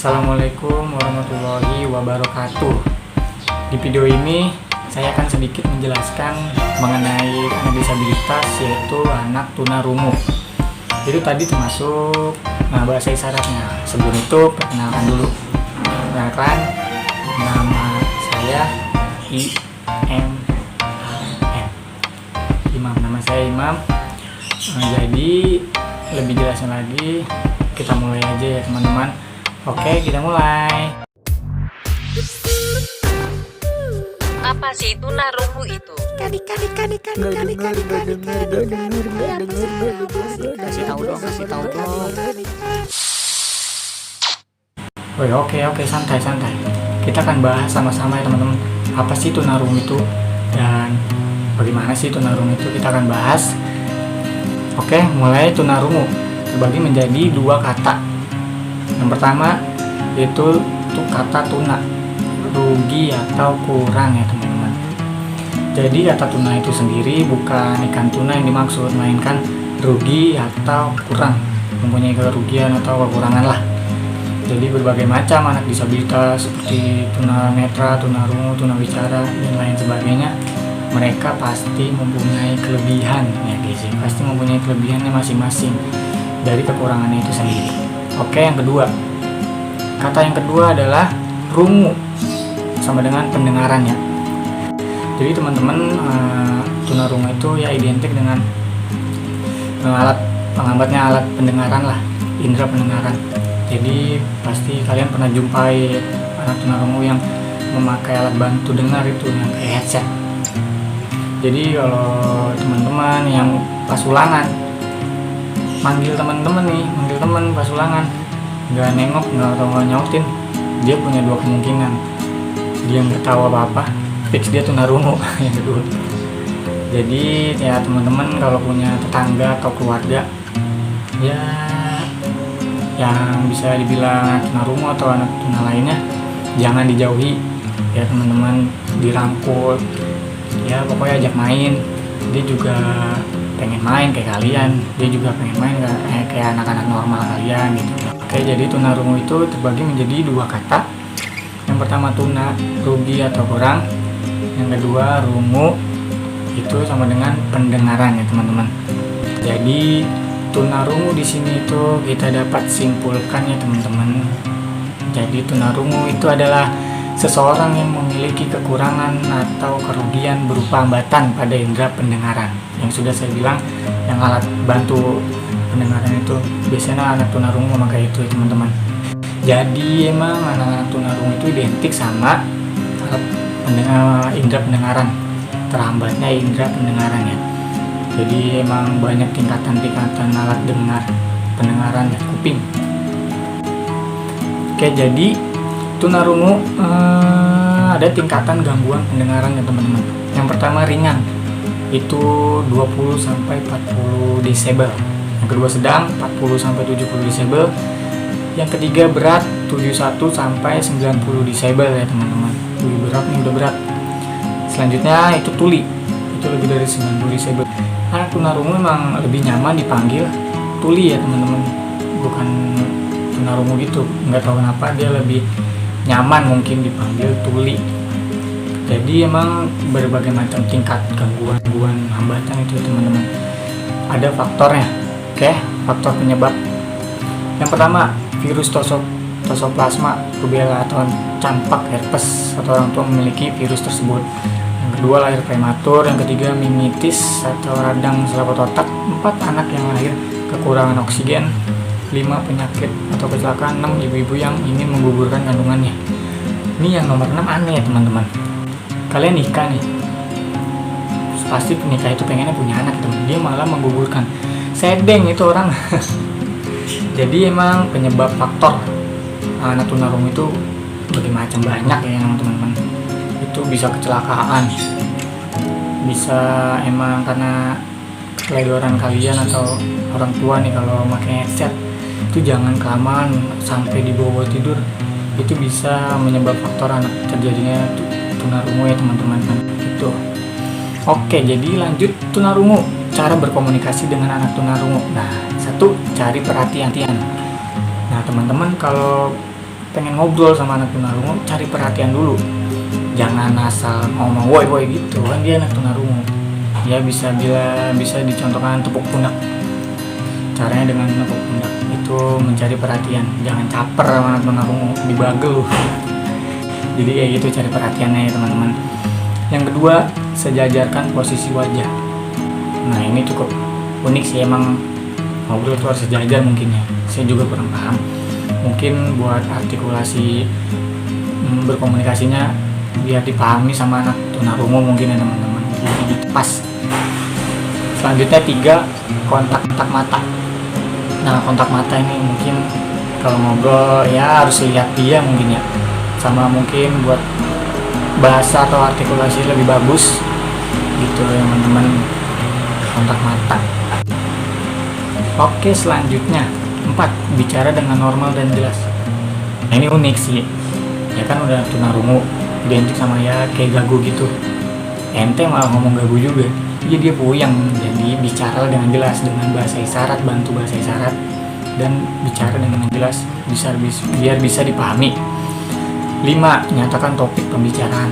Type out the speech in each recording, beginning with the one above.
Assalamualaikum warahmatullahi wabarakatuh. Di video ini saya akan sedikit menjelaskan mengenai anak disabilitas, yaitu anak tunarungu. Jadi tadi termasuk bahasa isyaratnya. Sebelum itu perkenalkan dulu. Perkenalkan, nama saya Imam. Nama saya Imam. Jadi lebih jelasnya lagi, kita mulai aja ya teman-teman. Oke, kita mulai. Apa sih tunarungu itu? Kasih tahu dong. Oke, santai. Kita akan bahas sama-sama ya teman-teman. Apa sih tunarungu itu dan bagaimana sih tunarungu itu, kita akan bahas. Oke, mulai. Tunarungu terbagi menjadi dua kata. Yang pertama yaitu kata tuna, rugi atau kurang ya teman-teman. Jadi kata tuna itu sendiri bukan ikan tuna yang dimaksud, melainkan rugi atau kurang, mempunyai kerugian atau kekurangan lah. Jadi berbagai macam anak disabilitas seperti tunanetra, tunarungu, tunawicara dan lain sebagainya, mereka pasti mempunyai kelebihan ya guys, pasti mempunyai kelebihannya masing-masing dari kekurangannya itu sendiri. Oke, yang kedua, kata yang kedua adalah rungu, sama dengan pendengarannya. Jadi teman-teman, tunarungu itu ya identik dengan alat penghambatnya, alat pendengaran lah, indera pendengaran. Jadi pasti kalian pernah jumpai anak tunarungu yang memakai alat bantu dengar itu, yang kayak headset. Jadi kalau teman-teman yang pas ulangan, manggil teman pas ulangan, nggak nengok, nggak nyautin, dia punya dua kemungkinan. Dia nggak tahu apa-apa, fix dia tunarungu. Yang kedua, jadi ya teman-teman kalau punya tetangga atau keluarga ya yang bisa dibilang anak tunarungu atau anak tuna lainnya, jangan dijauhi ya teman-teman, dirangkul ya, pokoknya ajak main. Dia juga pengen main kayak kalian, dia juga pengen main kayak anak-anak normal kalian gitu. Oke, jadi tunarungu itu terbagi menjadi dua kata. Yang pertama tuna, rugi atau kurang. Yang kedua rungu, itu sama dengan pendengaran ya teman-teman. Jadi tunarungu di sini itu kita dapat simpulkan ya teman-teman. Jadi tunarungu itu adalah seseorang yang memiliki kekurangan atau kerugian berupa hambatan pada indera pendengaran. Yang sudah saya bilang, yang alat bantu pendengaran itu biasanya anak tunarungu memakai itu ya teman-teman. Jadi emang anak tunarungu itu identik sama alat indera pendengaran, terhambatnya indera pendengaran ya. Jadi emang banyak tingkatan alat dengar pendengaran ya, kuping. Oke, jadi tunarungu ada tingkatan gangguan pendengaran ya teman-teman. Yang pertama ringan, itu 20 sampai 40 desibel. Yang kedua sedang, 40 sampai 70 desibel. Yang ketiga berat, 71 sampai 90 desibel ya teman-teman. Lebih berat nih, udah berat. Selanjutnya itu tuli, itu lebih dari 90 desibel. Anak tunarungu memang lebih nyaman dipanggil tuli ya teman-teman, bukan tunarungu gitu. Nggak tahu kenapa dia lebih nyaman mungkin dipanggil tuli. Jadi emang berbagai macam tingkat gangguan hambatan itu teman-teman, ada faktornya. Oke, faktor penyebab. Yang pertama virus toxoplasma rubella atau campak herpes, atau orang tua memiliki virus tersebut. Yang kedua lahir prematur. Yang ketiga meningitis atau radang selaput otak. 4 anak yang lahir kekurangan oksigen. 5 penyakit atau kecelakaan. 6 ibu-ibu yang ingin menggugurkan kandungannya. Ini yang nomor 6 aneh ya teman-teman. Kalian nikah nih, pasti penikah itu pengennya punya anak teman, dia malah menggugurkan. Sedeng itu orang. Jadi emang penyebab faktor anak tunarungu itu berbagai macam, banyak ya teman-teman. Itu bisa kecelakaan, bisa emang karena keteledoran kalian atau orang tua nih kalau pakai headset. Itu jangan kelamaan sampai dibawa tidur, itu bisa menyebab faktor anak terjadinya tunarungu ya teman-teman itu. Oke, jadi lanjut tunarungu, cara berkomunikasi dengan anak tunarungu. Nah, satu, cari perhatian. Nah teman-teman, kalau pengen ngobrol sama anak tunarungu, cari perhatian dulu, jangan asal ngomong woi woi gitu, kan dia anak tunarungu. Ya bisa dicontohkan tepuk pundak. Caranya dengan tepuk pundak itu mencari perhatian, jangan caper sama anak tunarungu, dibagel lu. Jadi kayak gitu cari perhatiannya ya teman-teman. Yang kedua, sejajarkan posisi wajah. Nah ini cukup unik sih, emang ngobrol tuh harus sejajar mungkin ya, saya juga kurang paham. Mungkin buat artikulasi berkomunikasinya biar dipahami sama anak tunarungu mungkin ya teman-teman. Jadi pas. Selanjutnya 3, kontak mata. Nah kontak mata ini mungkin kalau ngobrol ya harus lihat dia mungkin ya, sama mungkin buat bahasa atau artikulasi lebih bagus gitu ya teman-teman, kontak mata. Oke, selanjutnya 4, bicara dengan normal dan jelas. Nah ini unik sih, ya kan udah tunarungu identik sama ya kayak gagu gitu, ente malah ngomong gagu juga. Iya dia puyeng, jadi bicara dengan jelas dengan bahasa isyarat, bantu bahasa isyarat dan bicara dengan jelas biar bisa dipahami. 5, nyatakan topik pembicaraan.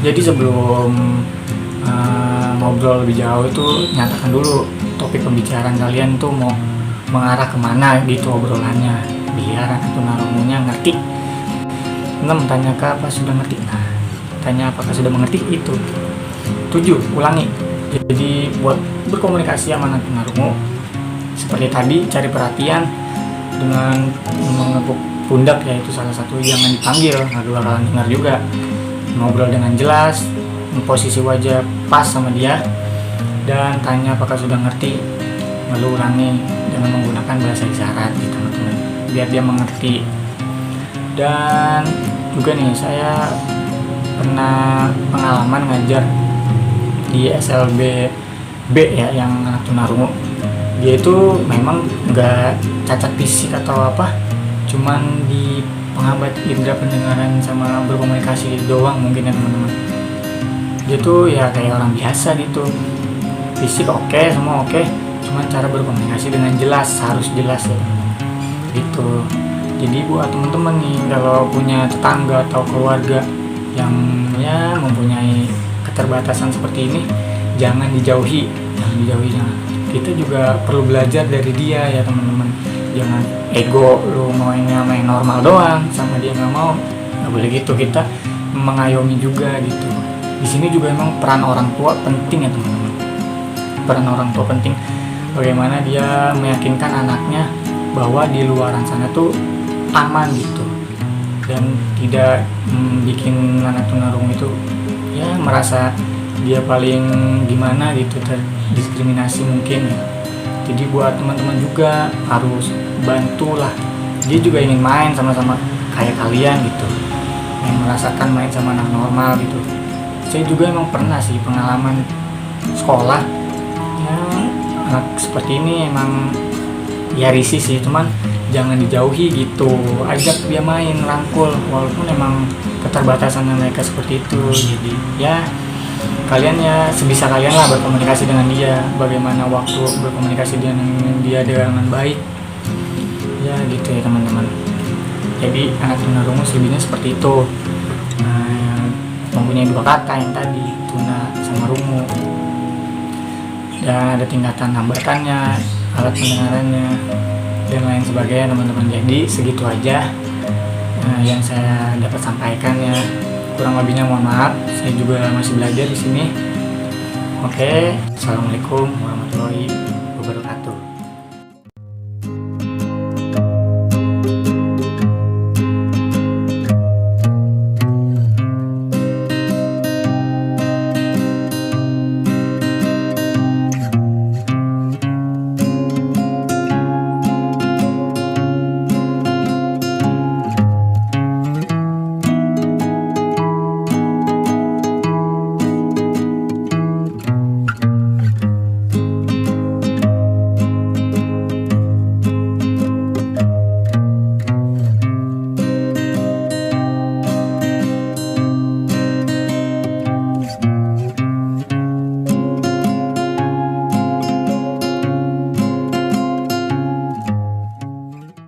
Jadi sebelum ngobrol lebih jauh itu nyatakan dulu topik pembicaraan kalian tuh mau mengarah kemana gitu obrolannya, biar anak tunarungunya ngerti. 6, tanya apa sudah ngerti. Nah, tanya apakah sudah mengerti itu. 7, ulangi. Jadi buat berkomunikasi sama anak tunarungu seperti tadi, cari perhatian dengan menepuk pundak, yaitu salah satu, jangan dipanggil, nggak bakalan dengar juga. Ngobrol dengan jelas, posisi wajah pas sama dia, dan tanya apakah sudah ngerti, lalu ulangi dengan menggunakan bahasa isyarat gitu teman-teman, biar dia mengerti. Dan juga nih saya pernah pengalaman ngajar di SLB B ya, yang anak tunarungu. Dia itu memang nggak cacat fisik atau apa, cuman di penghambat indera pendengaran sama berkomunikasi doang mungkin ya teman-teman. Dia tuh ya kayak orang biasa gitu, fisik oke, semua oke, cuman cara berkomunikasi dengan jelas, harus jelas ya gitu. Jadi buat teman-teman nih, kalau punya tetangga atau keluarga yang ya mempunyai keterbatasan seperti ini, jangan dijauhi. Jangan. Kita juga perlu belajar dari dia ya teman-teman. Jangan ego, lu maunya main normal doang, sama dia nggak mau, nggak boleh gitu. Kita mengayomi juga gitu. Di sini juga emang peran orang tua penting ya teman-teman. Peran orang tua penting. Bagaimana dia meyakinkan anaknya bahwa di luaran sana tuh aman gitu, dan tidak bikin anak tunarungu itu ya merasa dia paling gimana gitu, terdiskriminasi mungkin ya. Jadi buat teman-teman juga harus bantulah, dia juga ingin main sama-sama kayak kalian gitu, yang merasakan main sama anak normal gitu. Saya juga emang pernah sih pengalaman sekolah ya, anak seperti ini emang ya risih sih, cuman jangan dijauhi gitu, ajak dia main, rangkul, walaupun emang keterbatasan mereka seperti itu. Jadi ya kalian ya sebisa kalian lah berkomunikasi dengan dia, bagaimana waktu berkomunikasi dengan dia dengan baik ya gitu ya teman-teman. Jadi anak tunarungu selebihnya seperti itu, mempunyai 2 kata yang tadi, tuna sama rungu, dan ada tingkatan hambatannya, alat pendengarannya, dan lain sebagainya teman-teman. Jadi segitu aja yang saya dapat sampaikan ya. Kurang lebihnya mohon maaf, saya juga masih belajar di sini. Oke, assalamualaikum warahmatullahi wabarakatuh.